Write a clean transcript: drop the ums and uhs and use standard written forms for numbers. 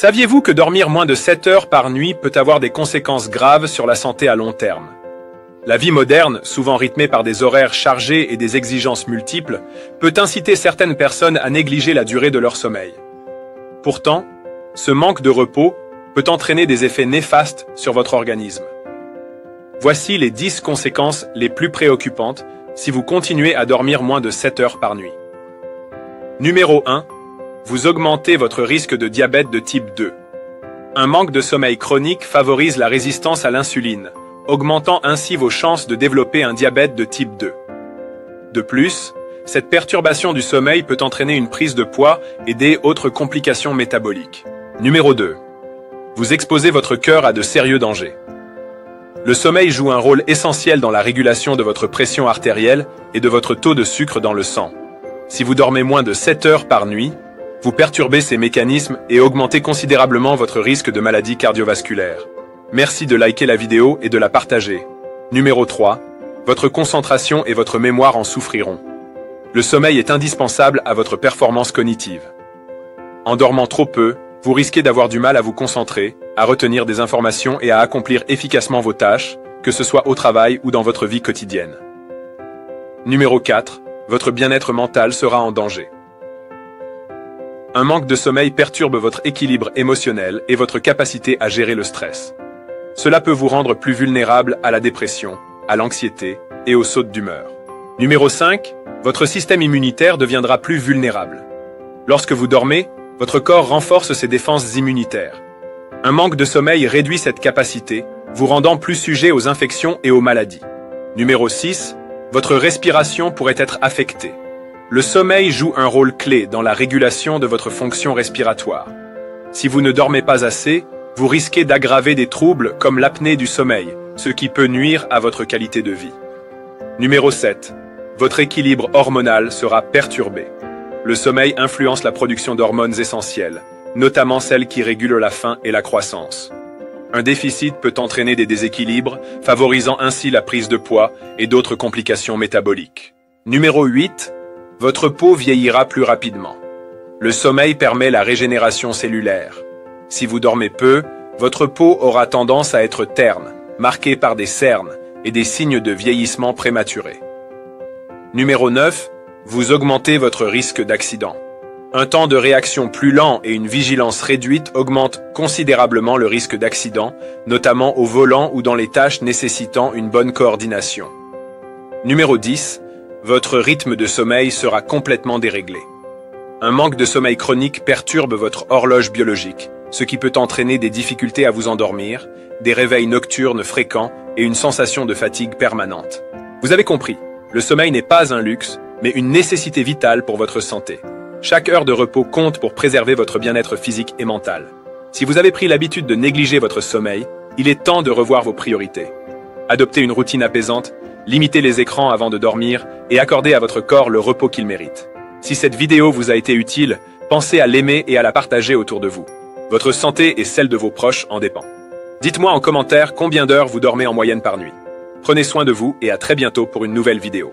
Saviez-vous que dormir moins de 7 heures par nuit peut avoir des conséquences graves sur la santé à long terme? La vie moderne, souvent rythmée par des horaires chargés et des exigences multiples, peut inciter certaines personnes à négliger la durée de leur sommeil. Pourtant, ce manque de repos peut entraîner des effets néfastes sur votre organisme. Voici les 10 conséquences les plus préoccupantes si vous continuez à dormir moins de 7 heures par nuit. Numéro 1. Vous augmentez votre risque de diabète de type 2. Un manque de sommeil chronique favorise la résistance à l'insuline, augmentant ainsi vos chances de développer un diabète de type 2. De plus, cette perturbation du sommeil peut entraîner une prise de poids et des autres complications métaboliques. Numéro 2. Vous exposez votre cœur à de sérieux dangers. Le sommeil joue un rôle essentiel dans la régulation de votre pression artérielle et de votre taux de sucre dans le sang. Si vous dormez moins de 7 heures par nuit, vous perturbez ces mécanismes et augmentez considérablement votre risque de maladies cardiovasculaires. Merci de liker la vidéo et de la partager. Numéro 3. Votre concentration et votre mémoire en souffriront. Le sommeil est indispensable à votre performance cognitive. En dormant trop peu, vous risquez d'avoir du mal à vous concentrer, à retenir des informations et à accomplir efficacement vos tâches, que ce soit au travail ou dans votre vie quotidienne. Numéro 4. Votre bien-être mental sera en danger. Un manque de sommeil perturbe votre équilibre émotionnel et votre capacité à gérer le stress. Cela peut vous rendre plus vulnérable à la dépression, à l'anxiété et aux sautes d'humeur. Numéro 5. Votre système immunitaire deviendra plus vulnérable. Lorsque vous dormez, votre corps renforce ses défenses immunitaires. Un manque de sommeil réduit cette capacité, vous rendant plus sujet aux infections et aux maladies. Numéro 6. Votre respiration pourrait être affectée. Le sommeil joue un rôle clé dans la régulation de votre fonction respiratoire. Si vous ne dormez pas assez, vous risquez d'aggraver des troubles comme l'apnée du sommeil, ce qui peut nuire à votre qualité de vie. Numéro 7. Votre équilibre hormonal sera perturbé. Le sommeil influence la production d'hormones essentielles, notamment celles qui régulent la faim et la croissance. Un déficit peut entraîner des déséquilibres, favorisant ainsi la prise de poids et d'autres complications métaboliques. Numéro 8. Votre peau vieillira plus rapidement. Le sommeil permet la régénération cellulaire. Si vous dormez peu, votre peau aura tendance à être terne, marquée par des cernes et des signes de vieillissement prématuré. Numéro 9. Vous augmentez votre risque d'accident. Un temps de réaction plus lent et une vigilance réduite augmentent considérablement le risque d'accident, notamment au volant ou dans les tâches nécessitant une bonne coordination. Numéro 10. Votre rythme de sommeil sera complètement déréglé. Un manque de sommeil chronique perturbe votre horloge biologique, ce qui peut entraîner des difficultés à vous endormir, des réveils nocturnes fréquents et une sensation de fatigue permanente. Vous avez compris, le sommeil n'est pas un luxe, mais une nécessité vitale pour votre santé. Chaque heure de repos compte pour préserver votre bien-être physique et mental. Si vous avez pris l'habitude de négliger votre sommeil, il est temps de revoir vos priorités. Adoptez une routine apaisante, limitez les écrans avant de dormir et accordez à votre corps le repos qu'il mérite. Si cette vidéo vous a été utile, pensez à l'aimer et à la partager autour de vous. Votre santé et celle de vos proches en dépend. Dites-moi en commentaire combien d'heures vous dormez en moyenne par nuit. Prenez soin de vous et à très bientôt pour une nouvelle vidéo.